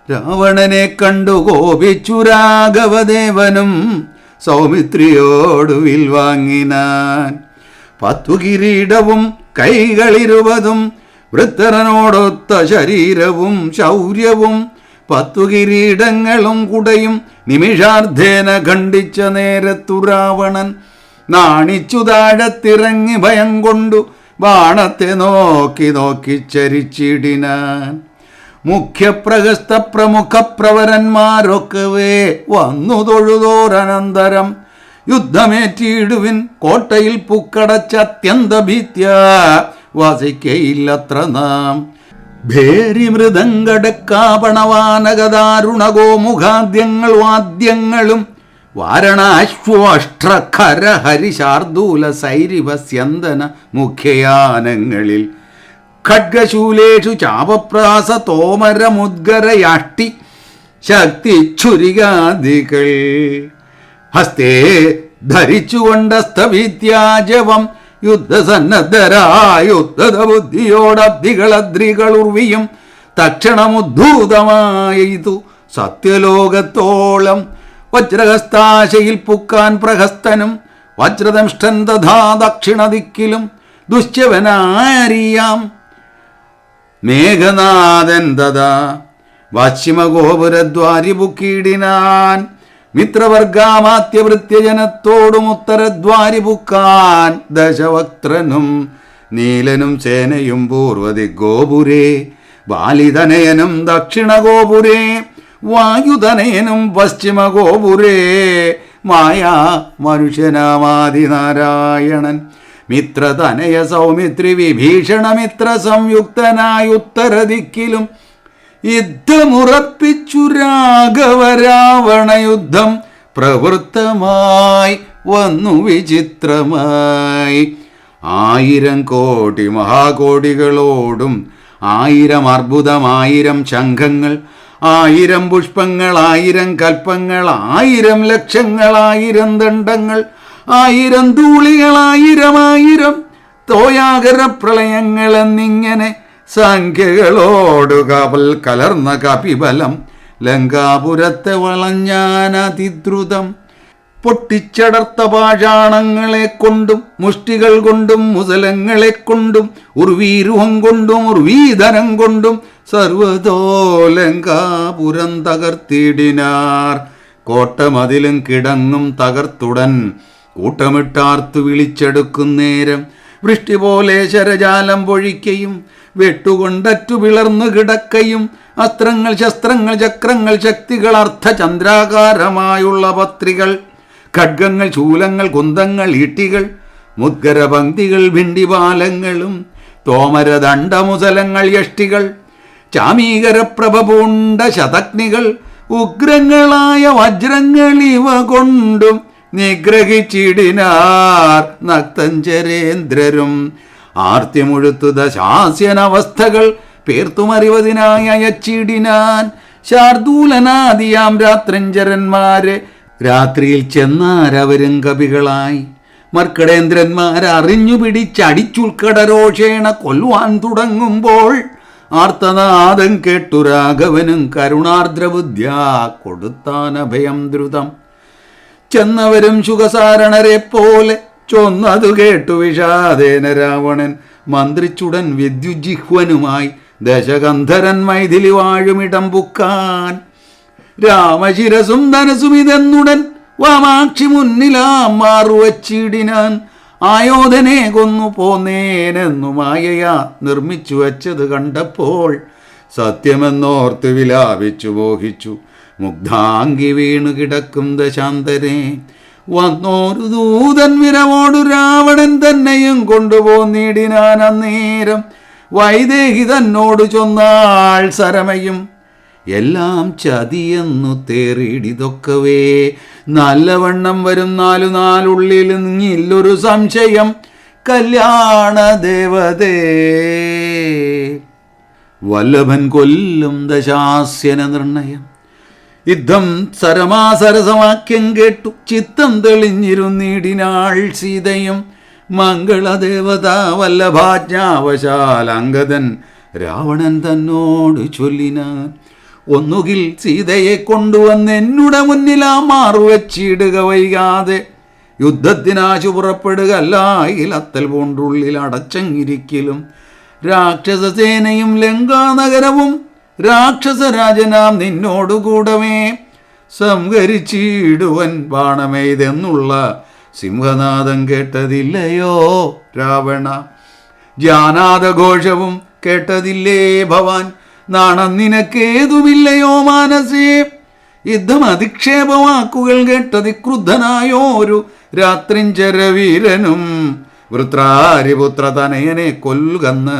രാവണനെ കണ്ടു കോപിച്ചു രാഘവദേവനും സൗമിത്രിയോടു വിൽ വാങ്ങിനാൻ. 10 കിരീടവും കൈകളിരുപതും വൃത്രനോടൊത്ത ശരീരവും ശൗര്യവും 10 കിരീടങ്ങളും കുടയും നിമിഷാർദ്ധേന ഖണ്ഡിച്ച നേരത്തു രാവണൻ നാണിച്ചു താഴത്തിറങ്ങി ഭയം കൊണ്ടു ബാണത്തെ നോക്കി നോക്കി ചരിച്ചിടിനാൻ. മുഖ്യപ്രഹസ്ത പ്രമുഖ പ്രവരന്മാരൊക്കവേ വന്നു തൊഴുതോരനന്തരം യുദ്ധമേറ്റിയിടുവിൻ കോട്ടയിൽ പുക്കടച്ച അത്യന്ത ഭീത്യ വസിക്കയില്ലത്ര നാം. ഭേരി മൃദംഗടക്കാപണവാനകദാരുണഗോമുഖാദ്യങ്ങൾ വാദ്യങ്ങളും വാരണാശ്വാഷ്ട്രഖര ഹരിശാർദൂല സൈരിവസ്യന്തന മുഖ്യയാനങ്ങളിൽ ഖഡ്ഗശൂലേഷു ചാപപ്രാസ തോമരമുദ്ഗരയാഷ്ടി ശക്തിച്ഛുരികാദികൾ ഹസ്തേ ധരിച്ചുകൊണ്ടസ്തഭീത്യാജവം യുദ്ധസന്നദ്ധരായുദ്ധത ബുദ്ധിയോടബ്ധികളദ്രികളുർവിയും തക്ഷണമുദ്ധൂതമായതു സത്യലോകത്തോളം. വജ്രഹസ്താശയിൽ പുക്കാൻ പ്രഹസ്തനും വജ്രദംഷ്ടൻ തഥാ ദക്ഷിണദിക്കിലും ദുശ്യവനാരിയാം മേഘനാഥൻ തഥാ പശ്ചിമഗോപുരദ്വാരി പുക്കീടിനാൻ. മിത്രവർഗാമാത്യവൃത്യജനത്തോടും ഉത്തരദ്വാരി പുക്കാൻ ദശവക്ത്രനും നീലനും സേനയും പൂർവദിഗോപുരേ ബാലിതനയനും ദക്ഷിണഗോപുരേ വായുതനയനും പശ്ചിമഗോപുരേ മായാ മനുഷ്യനാമാദിനാരായണൻ മിത്രതനയ സൗമിത്രി വിഭീഷണമിത്ര സംയുക്തനായ ഉത്തരദിക്കിലും യുദ്ധമുറപ്പിച്ചു രാഘവരാവണ യുദ്ധം പ്രവൃത്തമായി വന്നു വിചിത്രമായി. 1000 കോടി മഹാകോടികളോടും 1000 അർബുദം 1000 ശംഖങ്ങൾ 1000 പുഷ്പങ്ങൾ 1000 കൽപ്പങ്ങൾ 1000 ലക്ഷങ്ങൾ 1000 ദണ്ഡങ്ങൾ 1000 ധൂളികൾ 1000 തോയാകര പ്രളയങ്ങൾ എന്നിങ്ങനെ സംഖ്യകളോടു കപൽ കലർന്ന കപിബലം ലങ്കാപുരത്തെ വളഞ്ഞാനതിദ്രുതം. പൊട്ടിച്ചടർത്ത പാഷാണങ്ങളെ കൊണ്ടും മുഷ്ടികൾ കൊണ്ടും മുസലങ്ങളെ കൊണ്ടും ഉർവീരുഹം കൊണ്ടും ഉർവീധനം കൊണ്ടും സർവതോ ലങ്കാപുരം തകർത്തിടിനാർ. കോട്ടമതിലും കിടങ്ങും തകർത്തുടൻ കൂട്ടമിട്ടാർത്തു വിളിച്ചെടുക്കുന്നേരം വൃഷ്ടി പോലെ ശരജാലം പൊഴിക്കയും വെട്ടുകൊണ്ടറ്റു പിളർന്നു കിടക്കയും അസ്ത്രങ്ങൾ ശസ്ത്രങ്ങൾ ചക്രങ്ങൾ ശക്തികൾ അർത്ഥചന്ദ്രാകാരമായുള്ള പത്രികൾ ഖഡ്ഗങ്ങൾ ശൂലങ്ങൾ കുന്തങ്ങൾ ഈട്ടികൾ മുദ്ഗരപംക്തികൾ ഭിണ്ടിപാലങ്ങളും തോമരദണ്ഡമുസലങ്ങൾ യഷ്ടികൾ ചാമീകരപ്രഭപൂണ്ട ശതഗ്നികൾ ഉഗ്രങ്ങളായ വജ്രങ്ങൾ ഇവ കൊണ്ടും നിഗ്രഹിച്ചിടിനാർ നക്തഞ്ചരേന്ദ്രരും. ആർത്തിമുഴുത്തു ദശാസ്യനവസ്ഥകൾ പേർത്തുമറിവതിനായി അയച്ചിടിനാൻ ശാർദൂലനാദിയാം രാത്രഞ്ചരന്മാരെ. രാത്രിയിൽ ചെന്നാരവരും കവികളായി മർക്കടേന്ദ്രന്മാരറിഞ്ഞു പിടിച്ചടിച്ചുൾക്കടരോഷേണ കൊല്ലുവാൻ തുടങ്ങുമ്പോൾ ആർത്തനാദം കേട്ടു രാഘവനും കരുണാർദ്രബുദ്ധ്യാ കൊടുത്താൻ അഭയം ദ്രുതം. ചെന്നവരും ശുഖസാരണരെ പോലെ ചൊന്നതു കേട്ടു വിഷാദേന രാവണൻ മന്ത്രിച്ചുടൻ വിദ്യുജിഹ്വനുമായി ദശകന്ധരൻ മൈഥിലി വാഴുമിടം പുക്കാൻ. രാമശിരസും ധനസും ഇതെന്നുടൻ വാമാക്ഷി മുന്നിലാം മാറുവച്ചിടിനാൻ. ആയോധനെ കൊന്നു പോന്നേനെന്നു മായയാ നിർമ്മിച്ചു വച്ചത് കണ്ടപ്പോൾ സത്യമെന്നോർത്ത് വിലാപിച്ചു മോഹിച്ചു മുഗ്ധാംഗി വീണു കിടക്കും ദശാന്തരെ. വന്നോരു ദൂതൻ വിരവോടു രാവണൻ തന്നെയും കൊണ്ടുപോന്നിടിനാൻ. അന്നേരം വൈദേഹി തന്നോട് ചൊന്നാൾ സരമയും എല്ലാം ചതിയെന്നു തേറിയിടിതൊക്കവേ നല്ലവണ്ണം വരും 4 നാളുള്ളിൽ ഇല്ലൊരു സംശയം. കല്യാണ ദേവതേ വല്ലഭൻ കൊല്ലും ദശാസ്യന നിർണയം. യുദ്ധം സരമാസരസവാക്യം കേട്ടു ചിത്തം തെളിഞ്ഞിരുന്നിടിനാൾ സീതയും. മംഗളദേവത വല്ലഭാജ്ഞാവശാൽ അംഗദൻ രാവണൻ തന്നോട് ചൊല്ലിനാൻ, ഒന്നുകിൽ സീതയെ കൊണ്ടുവന്നെന്നുടെ മുന്നിലാ മാറുവച്ചിടുക വൈകാതെ, യുദ്ധത്തിനാശു പുറപ്പെടുക, അല്ലായിൽ അത്തൽ പോണ്ടുള്ളിൽ അടച്ചങ്ങിരിക്കലും. രാക്ഷസസേനയും ലങ്കാനഗരവും രാക്ഷസരാജനാം നിന്നോടുകൂടമേ സംഹരിച്ചിടുവൻ ബാണമെയ്തെന്നുള്ള സിംഹനാദം കേട്ടതില്ലയോ രാവണ? ജാനാദഘോഷവും കേട്ടതില്ലേ ഭവാൻ? നാണം നിനക്കേതുമില്ലയോ മാനസേ? യുദ്ധം അധിക്ഷേപവാക്കുകൾ കേട്ടതി ക്രുദ്ധനായോരു രാത്രിഞ്ചരവീരനും വൃത്രാരിപുത്ര തനയനെ കൊല്ലുകന്ന്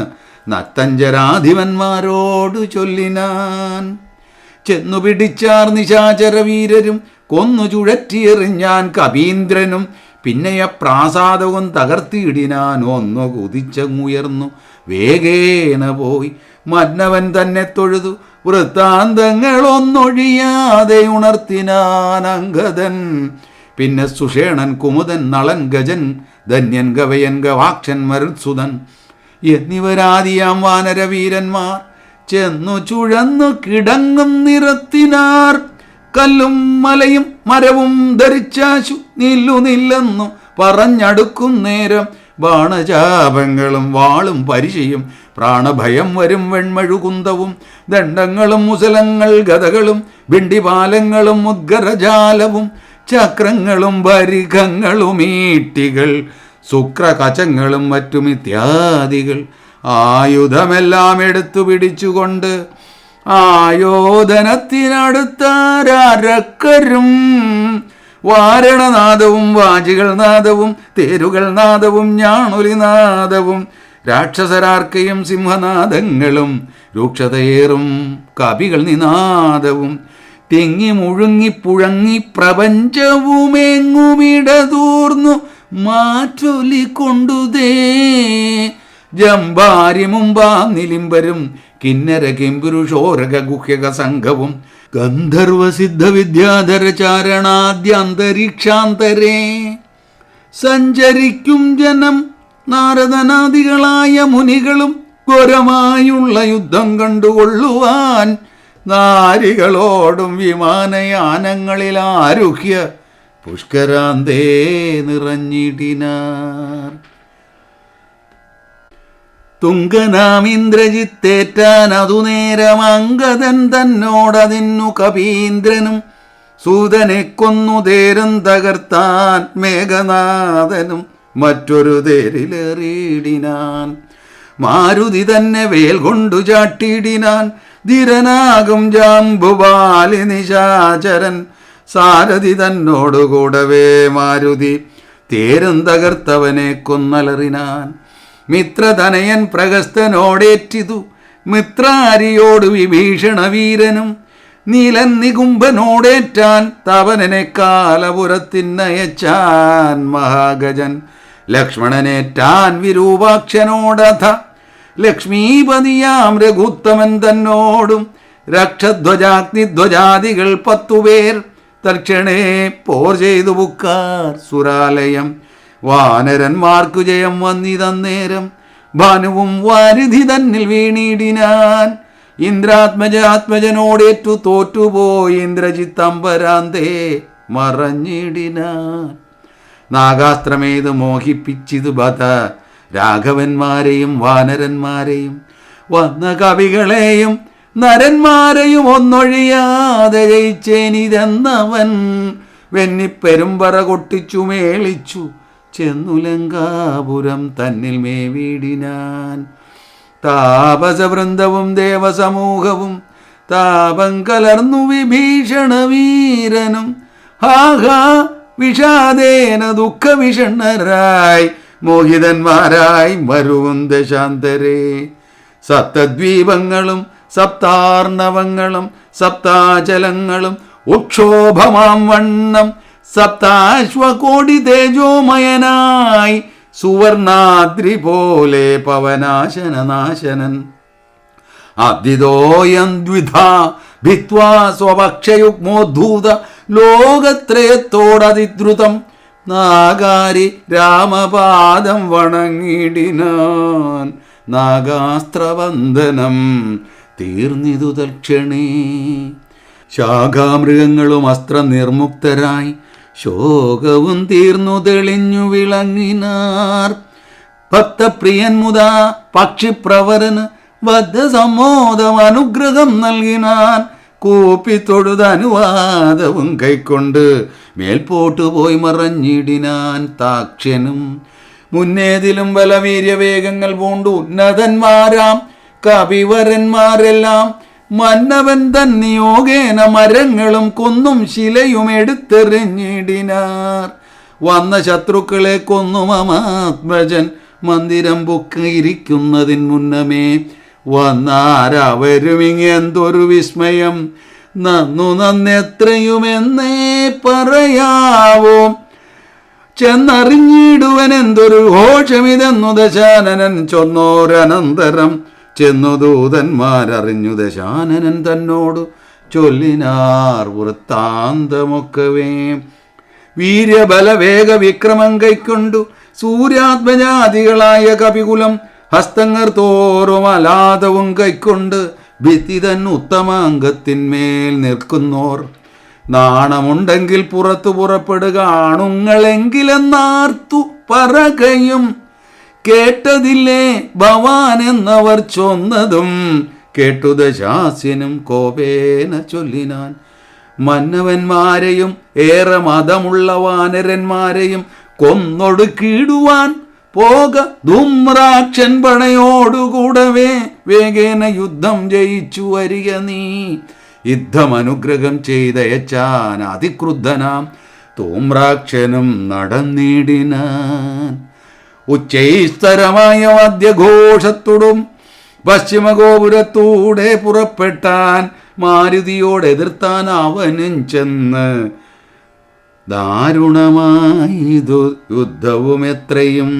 നത്തഞ്ചരാധിപന്മാരോട് ചൊല്ലിനാൻ. ചെന്നു പിടിച്ചാർ നിശാചരവീരരും കൊന്നു ചുഴറ്റിയെറിഞ്ഞാൻ കവീന്ദ്രനും. പിന്നെയ പ്രാസാദവും തകർത്തിയിടിനാൻ ഒന്നു കുതിച്ചങ്ങുയർന്നു വേഗേന പോയി മന്നവൻ തന്നെ തൊഴുതു വൃത്താന്തങ്ങളൊന്നൊഴിയാതെ ഉണർത്തിനാൻ അംഗദൻ. പിന്നെ സുഷേണൻ കുമുദൻ നളൻ ഗജൻ ധന്യൻ ഗവയൻ ഗവാക്ഷൻ മരുത്സുതൻ എന്നിവരാദിയാം വാനരവീരന്മാർ ചെന്നു ചുഴന്നു കിടങ്ങും നിരത്തിനാർ. കല്ലും മലയും മരവും ധരിച്ചാശു നില്ലെന്നു പറഞ്ഞടുക്കും നേരം ബാണചാപങ്ങളും വാളും പരിചയും പ്രാണഭയം വരും വെൺമഴുകുന്തവും ദണ്ഡങ്ങളും മുസലങ്ങൾ ഗദകളും ഭിണ്ടിപാലങ്ങളും മുദ്ഗരജാലവും ചക്രങ്ങളും പരിഖങ്ങളും ഈട്ടികൾ ശുക്രകചങ്ങളും മറ്റും ഇത്യാദികൾ ആയുധമെല്ലാം എടുത്തു പിടിച്ചുകൊണ്ട് ആയോധനത്തിനടുത്താരക്കരും വാരണനാദവും വാജികൾ നാദവും തേരുകൾ നാദവും ഞാണൊലിനാദവും രാക്ഷസരാർക്കയും സിംഹനാദങ്ങളും രൂക്ഷതയേറും കവികൾ നിനാദവും തിങ്ങി മുഴുങ്ങി പുഴങ്ങി പ്രപഞ്ചവുമെങ്ങുമിടതൂർന്നു മാറ്റൊലിക്കൊണ്ടുതേ ജംബാരി മുമ്പാം നിലിംബരും കിന്നര കിംപുരുഷോരക ഗുഹ്യക സംഘവും ഗന്ധർവസിദ്ധ വിദ്യാധര ചാരണാദ്യന്തരീക്ഷാന്തരേ സഞ്ചരിക്കും ജനം നാരദനാദികളായ മുനികളും ഘോരമായുള്ള യുദ്ധം കണ്ടുകൊള്ളുവാൻ നാരികളോടും വിമാനയാനങ്ങളിൽ ആരുഹ്യ പുഷ്കരാന്തേ നിറഞ്ഞിടിനാർ. തുങ്കനാമിന്ദ്രജിത്തേറ്റാൻ അതുനേരം അംഗദൻ തന്നോടതിന്നു കപീന്ദ്രനും സൂതനെ കൊന്നു തേരും തകർത്താൻ മേഘനാഥനും മറ്റൊരു തേരിലേറിയിടിനാൻ. മാരുതി തന്നെ വേൽ കൊണ്ടു ചാട്ടിയിടിനാൻ ധീരനാകും ജാംബുബാലി നിശാചരൻ സാരഥി തന്നോടുകൂടവേ മാരുതി തേരും തകർത്തവനെ കൊന്നലറിനാൻ. മിത്രതനയൻ പ്രഗസ്തനോടേറ്റിതു മിത്രാരിയോട് വിഭീഷണ വീരനും നീലൻ നികുംഭനോടേറ്റാൻ തവനനെ കാലപുരത്തിനയച്ചാൻ മഹാഗജൻ ലക്ഷ്മണനേറ്റാൻ വിരൂപാക്ഷനോടഥ ലക്ഷ്മീപതിയാം രഘുത്തമൻ തന്നോടും രക്ഷധ്വജാഗ്നിധ്വജാദികൾ 10 പേർ തൽക്ഷണേ പോർ ചെയ്തു പുക്കാർ സുരാലയം. വാനരന്മാർക്കു ജയം വന്നിതന്നേരം ഭാനുവും വാരിധി തന്നിൽ വീണിടിനാൻ. ഇന്ദ്രാത്മജാത്മജനോടേറ്റു തോറ്റുപോയി ഇന്ദ്രജിത്തമ്പരാന്തേ മറഞ്ഞിടിനാൻ. നാഗാസ്ത്രമേത് മോഹിപ്പിച്ചിതു ബത രാഘവന്മാരെയും വാനരന്മാരെയും വന്ന കവികളെയും നരന്മാരെയും ഒന്നൊഴിയാതെ ജയിച്ചേനിതെന്നവൻ വെന്നിപ്പെരുമ്പറ കൊട്ടിച്ചു മേളിച്ചു ചെന്നു ലങ്കാപുരം തന്നിൽ മേവിടിനാൻ. താപസവൃന്ദവും ദേവസമൂഹവും താപം കലർന്നു വിഭീഷണ വീരനും ഹാഹാ വിഷാദേന ദുഃഖവിഷണ്ണരായി മോഹിതന്മാരായി മരുവും ദശാന്തരേ. സപ്തദ്വീപങ്ങളും സപ്താർണവങ്ങളും സപ്താചലങ്ങളും ഉക്ഷോഭമാം വണ്ണം സപ്താശ്വകോടി തേജോമയനായി സുവർണാദ്രി പോലെ പവനാശനനാശനൻ അദ്വിതോയം ദ്വിധാ ഭിത്വാ സ്വപക്ഷയുഗ്മോദ്ധൂത ലോകത്രയത്തോടതിദ്രുതം നാഗാരി രാമപാദം വണങ്ങിടിനാൻ. നാഗാസ്ത്രവന്ദനം തീർന്നിതു തൽക്ഷണേ. ശാഖാമൃഗങ്ങളും അസ്ത്രനിർമുക്തരായി ശോകവും തീർന്നു തെളിഞ്ഞു വിളങ്ങിനാർ. ഭക്തപ്രിയൻ മുതാ പക്ഷിപ്രവരന് ബദ്ധസമ്മോദം അനുഗ്രഹം നൽകിനാൻ. കൂപ്പിത്തൊഴുത് അനുവാദവും കൈക്കൊണ്ട് മേൽപോട്ടു പോയി മറഞ്ഞിടിനാൻ. താക്ഷ്യനും മുന്നേതിലും ബലവീര്യവേഗങ്ങൾ പൂണ്ടു ഉന്നതന്മാരാം കവിവരന്മാരെല്ലാം മന്നവൻ തൻ നിയോഗേന മരങ്ങളും കുന്നും ശിലയും എടുത്തെറിഞ്ഞിടിനാർ. വന്ന ശത്രുക്കളെ കൊന്നു മമാത്മജൻ മന്ദിരം പൊക്കിയിരിക്കുന്നതിന് മുന്നമേ വന്നാരവരുമിങ്ങെന്തൊരു വിസ്മയം. നന്നെത്രയുമെന്നേ പറയാവോ. ചെന്നറിഞ്ഞിടുവൻ എന്തൊരു ഘോഷമിതെന്നു ദശാനനൻ ചൊന്നോരനന്തരം ചെന്നു ദൂതന്മാരറിഞ്ഞു ദശാനനൻ തന്നോട് ചൊല്ലിനാർ വൃത്താന്തമൊക്കവേ. വീര്യബലവേഗ വിക്രമം കൈക്കൊണ്ടു സൂര്യാത്മജാതികളായ കപികുലം ഹസ്തങ്ങൾ തോറും അലാദവും കൈക്കൊണ്ട് ഭിത്തിതൻ ഉത്തമാംഗത്തിന്മേൽ നിൽക്കുന്നോർ. നാണമുണ്ടെങ്കിൽ പുറത്തു പുറപ്പെടുക ആണുങ്ങളെങ്കിലെന്നാർത്തു പറകയും കേട്ടതില്ലേ ഭവാൻ എന്നവർ ചൊന്നതും കേട്ടു ദശാസ്യനും കോപേന ചൊല്ലിനാൻ. മന്നവന്മാരെയും ഏറെ മതമുള്ള വാനരന്മാരെയും കൊന്നൊടുക്കിടുവാൻ പോക ധൂമ്രാക്ഷൻ പടയോടുകൂടവേ വേഗേന യുദ്ധം ജയിച്ചു വരിക നീ. യുദ്ധമനുഗ്രഹം ചെയ്തയച്ചാൻ അതിക്രുദ്ധനാം ധൂമ്രാക്ഷനും നടന്നിടിനാൻ. ഉച്ചൈസ്തരമായ വാദ്യഘോഷത്തോടും പശ്ചിമഗോപുരത്തൂടെ പുറപ്പെട്ടാൻ. മാരുതിയോടെതിർത്താൻ അവനും ചെന്ന് ദാരുണമായിതു യുദ്ധവും എത്രയും.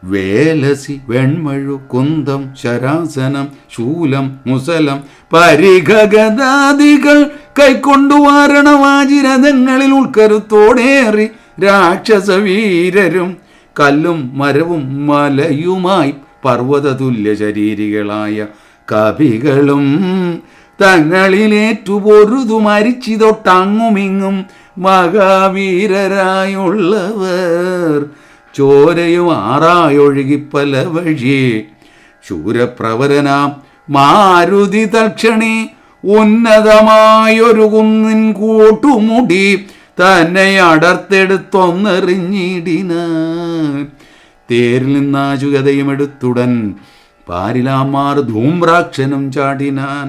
വേലസി വെൺമഴു കുന്തം ശരാസനം ശൂലം മുസലം പരിഖഗദാദികൾ കൈക്കൊണ്ടു വാരണവാജിരഥങ്ങളിൽ ഉൾക്കരുത്തോടേറി രാക്ഷസവീരരും കല്ലും മരവും മലയുമായി പർവ്വതതുല്യ ശരീരികളായ കവികളും തങ്ങളിലേറ്റു പൊറുതു മരിച്ചിതൊട്ടങ്ങുമിങ്ങും മഹാവീരരായുള്ളവർ. ചോരയും ആറായൊഴുകി പല വഴി. ശൂരപ്രവരനാം മാരുതി തൽക്ഷണേ ഉന്നതമായൊരു കുന്നിൻ കൂട്ടുമുടി തന്നെ അടർത്തെടുത്തൊന്നെറിഞ്ഞിടിനാൻ. തേരിൽ നിന്നാശുഗതയും എടുത്തുടൻ പാരിലാമാർ ധൂമ്രാക്ഷനും ചാടിനാൻ.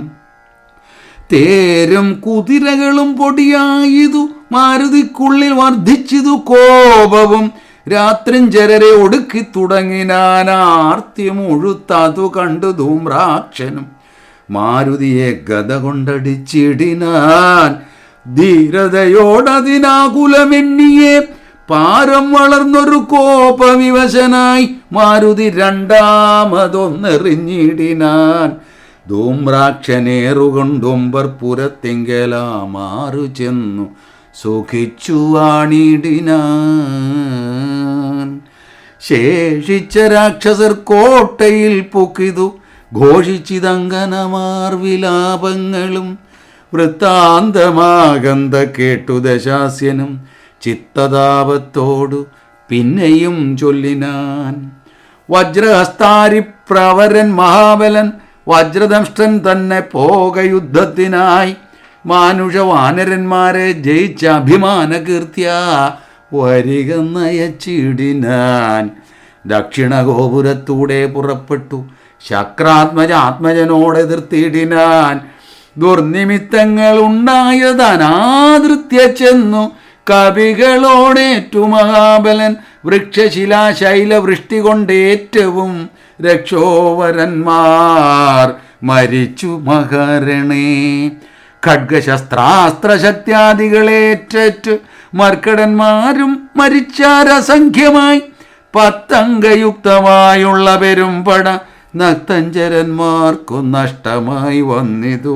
തേരും കുതിരകളും പൊടിയായതു മാരുതിക്കുള്ളിൽ വർദ്ധിച്ചിതു കോപവും. രാത്രിഞ്ചരരെ ഒടുക്കി തുടങ്ങിനാൻ. ആർത്തി മുഴുത്തതു കണ്ടു ധൂമ്രാക്ഷനും മാരുതിയെ ഗദ കൊണ്ടടിച്ചിടിനാൻ. ധീരതയോടതിനാകുലമെന്നിയെ പാരം വളർന്നൊരു കോപവിവശനായി മാരുതി രണ്ടാമതൊന്നെറിഞ്ഞിടിനാൻ. ധൂമ്രാക്ഷനേറുകൊണ്ടൊമ്പർ പുരത്തിങ്കലാമാറു ചെന്നു സുഖിച്ചു വാണിടിനാൻ. ശേഷിച്ച രാക്ഷസർ കോട്ടയിൽ പൊക്കിതു ഘോഷിച്ചിതങ്കനമാർ വിലാപങ്ങളും. വൃത്താന്തമാകന്ത കേട്ടു ദശാസ്യനും ചിത്തതാപത്തോടു പിന്നെയും ചൊല്ലിനാൻ. വജ്രഹസ്താരി പ്രവരൻ മഹാബലൻ വജ്രദംഷ്ടൻ തന്നെ പോക യുദ്ധത്തിനായി. മാനുഷ വാനരന്മാരെ ജയിച്ച അഭിമാനകീർത്തിയ വരിക നയച്ചിടിനാൻ. ദക്ഷിണഗോപുരത്തൂടെ പുറപ്പെട്ടു ശക്രാത്മജാത്മജനോടെതിർത്തിടിനാൻ. ദുർനിമിത്തങ്ങൾ ഉണ്ടായതനാദൃത്യ ചെന്നു കവികളോടേറ്റു മഹാബലൻ. വൃക്ഷശിലാശൈലവൃഷ്ടി കൊണ്ടേറ്റവും രക്ഷോവരന്മാർ മരിച്ചു മഹരണേ. ഖഡ്ഗശസ്ത്രാസ്ത്രശക്തിയാദികളേറ്റു മർക്കടന്മാരും മരിച്ചാരസംഖ്യമായി. 10 അംഗയുക്തമായുള്ള പെരുമ്പട നക്തഞ്ചരന്മാർക്കു നഷ്ടമായി വന്നിതു.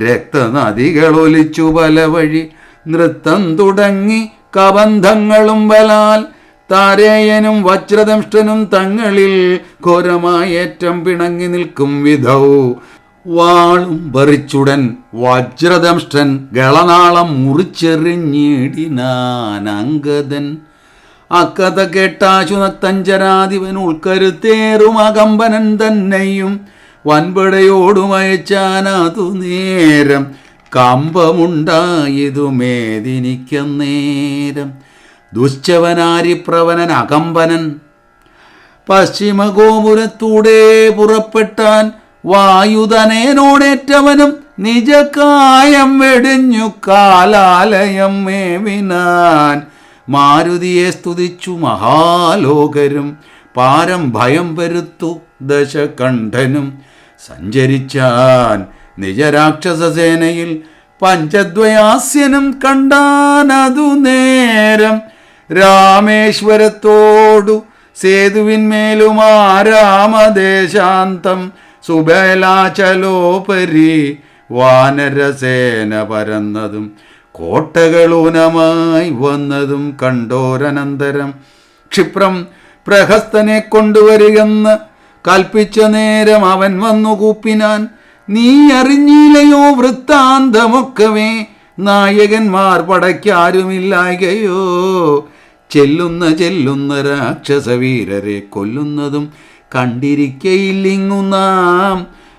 രക്തനദികളൊലിച്ചു പല വഴി നൃത്തം തുടങ്ങി കബന്ധങ്ങളും ബലാൽ. താരേയനും വജ്രദംഷ്ടനും തങ്ങളിൽ ഘോരമായേറ്റം പിണങ്ങി നിൽക്കും വിധൗ. വാളും പറിച്ചുടൻ വജ്രദംഷ്ടൻ ഗളനാളം മുറിച്ചെറിഞ്ഞിടിനാൻ അങ്കദൻ. അക്കഥ കേട്ടാശു നക്തഞ്ചരാധിപൻ ഉൾക്കരുത്തേറും അകമ്പനൻ തന്നെയും വൻപടയോടുമയച്ചാനതു നേരം. കമ്പമുണ്ടായതു മേദിനിക്കന്നേരം. ദുശ്ചവനാരിപ്രവനൻ അകമ്പനൻ പശ്ചിമഗോപുരത്തൂടെ പുറപ്പെട്ടാൻ. വായുധനേനോടേറ്റവനും നിജകായം വെടിഞ്ഞു കാലാലയം മേവിനാൻ. മാരുതിയെ സ്തുതിച്ചു മഹാലോകരും പാരം ഭയം വരുത്തു ദശകണ്ഠനും. സഞ്ചരിച്ചാൻ നിജരാക്ഷസസേനയിൽ പഞ്ചദ്വയാസ്യനും കണ്ടാനതു നേരം. രാമേശ്വരത്തോടു സേതുവിന്മേലും ആരാമദേശാന്തം സുബേലാചലോപരി വാനരസേന പരന്നതും കോട്ടകളൂനമായി വന്നതും കണ്ടോരനന്തരം. ക്ഷിപ്രം പ്രഹസ്തനെ കൊണ്ടുവരികെന്ന് കൽപ്പിച്ച നേരം അവൻ വന്നു കൂപ്പിനാൻ. നീ അറിഞ്ഞില്ലയോ വൃത്താന്തമൊക്കവേ, നായകന്മാർ പടയ്ക്കാരുമില്ലായകയോ. ചെല്ലുന്ന രാക്ഷസവീരരെ കൊല്ലുന്നതും കണ്ടിരിക്കയില്ലിങ്ങു നാം.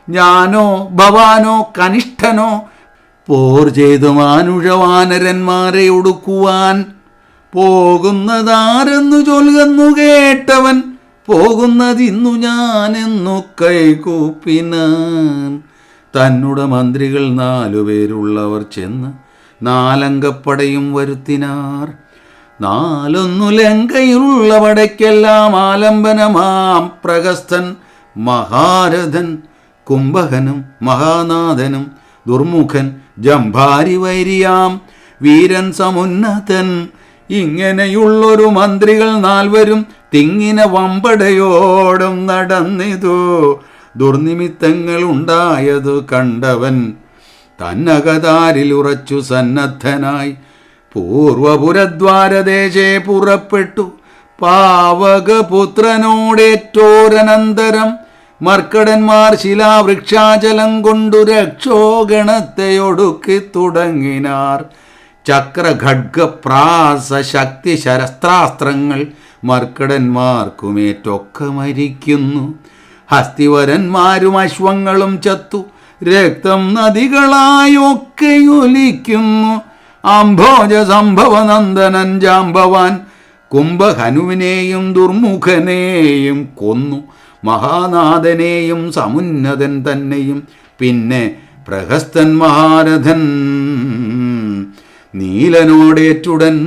ഞാനോ ഭവാനോ കനിഷ്ഠനോ പോർ ചെയ്തു മാനുഷവാനരന്മാരെ ഒടുക്കുവാൻ. പോകുന്നതാരെന്നു ചൊല്ലുന്നു കേട്ടവൻ പോകുന്നതിന്നു ഞാനെന്നു കൈകൂപ്പിനാൻ. തന്നുടെ മന്ത്രികൾ 4 പേരുള്ളവർ ചെന്ന് 4 അംഗപ്പടയും വരുത്തിനാർ. 4 ലങ്കയിലുള്ള പടയ്ക്കെല്ലാം ആലംബനമാം പ്രഹസ്തൻ മഹാരഥൻ. കുംഭകനും മഹാനാഥനും ദുർമുഖൻ ജംഭാരി വൈരിയാം വീരൻ സമുന്നതൻ. ഇങ്ങനെയുള്ളൊരു മന്ത്രികൾ 4 തിങ്ങിന വമ്പടയോടും നടന്നിതു. ദുർനിമിത്തങ്ങൾ ഉണ്ടായതു കണ്ടവൻ തന്നകതാരിൽ ഉറച്ചു സന്നദ്ധനായി പൂർവപുരദ്വാരദേശേ പുറപ്പെട്ടു. പാവകപുത്രനോടേറ്റോരനന്തരം മർക്കടന്മാർ ശിലാവൃക്ഷാചലം കൊണ്ടു രക്ഷോഗണത്തെ ഒടുക്കി തുടങ്ങിനാർ. ചക്രഖഡ്ഗപ്രാസ ശക്തി ശരസ്ത്രാസ്ത്രങ്ങൾ മർക്കടന്മാർക്കുമേറ്റൊക്കെ മരിക്കുന്നു. ഹസ്തിവരന്മാരും അശ്വങ്ങളും ചത്തു രക്തം നദികളായൊക്കെയൊലിക്കുന്നു. അംഭോജ സംഭവനന്ദനൻ ജാംബവാൻ കുംഭഹനുവിനെയും ദുർമുഖനെയും കൊന്നു. മഹാനാഥനെയും സമുന്നതൻ തന്നെയും പിന്നെ പ്രഹസ്തൻ മഹാരഥൻ നീലനോടേറ്റുടൻ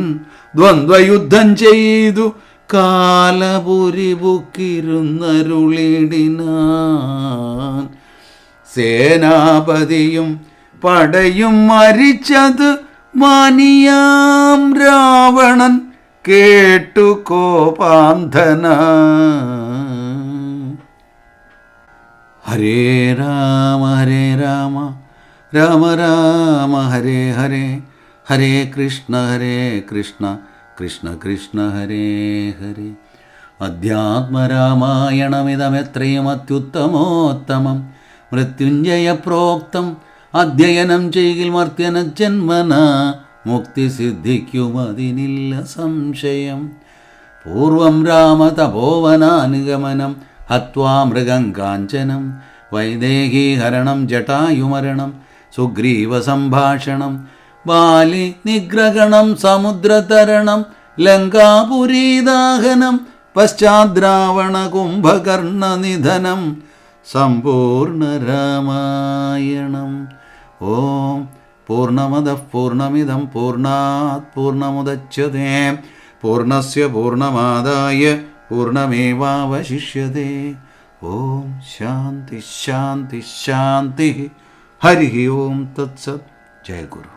ദ്വന്ദ്വയുദ്ധം ചെയ്തു കാലപുരി ബുക്കിരുന്നരുളിടിനാൻ. സേനാപതിയും പടയും മരിച്ചത് മാനിയാം രാവണൻ കേട്ടു കോപാന്ധന. ഹരേ രാമ രാമ രാമ ഹരേ ഹരേ, ഹരേ കൃഷ്ണ കൃഷ്ണ കൃഷ്ണ ഹരേ ഹരേ. അധ്യാത്മരാമായണമിതമെത്രയും അത്യുത്തമോത്തമം. മൃത്യുഞ്ജയ പ്രോക്തം അധ്യയനം ചെയ്യിൽ മർത്യന ജന്മന മുക്തി സിദ്ധിക്കുമതിനില്ല സംശയം. പൂർവം രാമ തപോവനാനുഗമനം ഹത്വാ മൃഗം കാഞ്ചനം. വൈദേഹീഹരണം ജടായുമരണം സുഗ്രീവ സംഭാഷണം. ബാലി നിഗ്രഹണം സമുദ്രതരണം ലങ്കാപുരീദാഹനം. പശ്ചാദ്രാവണ കുംഭകർണ നിധനം സമ്പൂർണ്ണ രാമായണം. ഓം പൂർണ്ണമദഃ പൂർണ്ണമിദം പൂർണ്ണാത് പൂർണ്ണമുദച്യതേ പൂർണ്ണസ്യ പൂർണ്ണമാദായ പൂർണ്ണമേവാവശിഷ്യതേ. ഓം ശാന്തി ശാന്തി ശാന്തി. ഹരി ഓം തത്സത്. ജയ ഗുരു.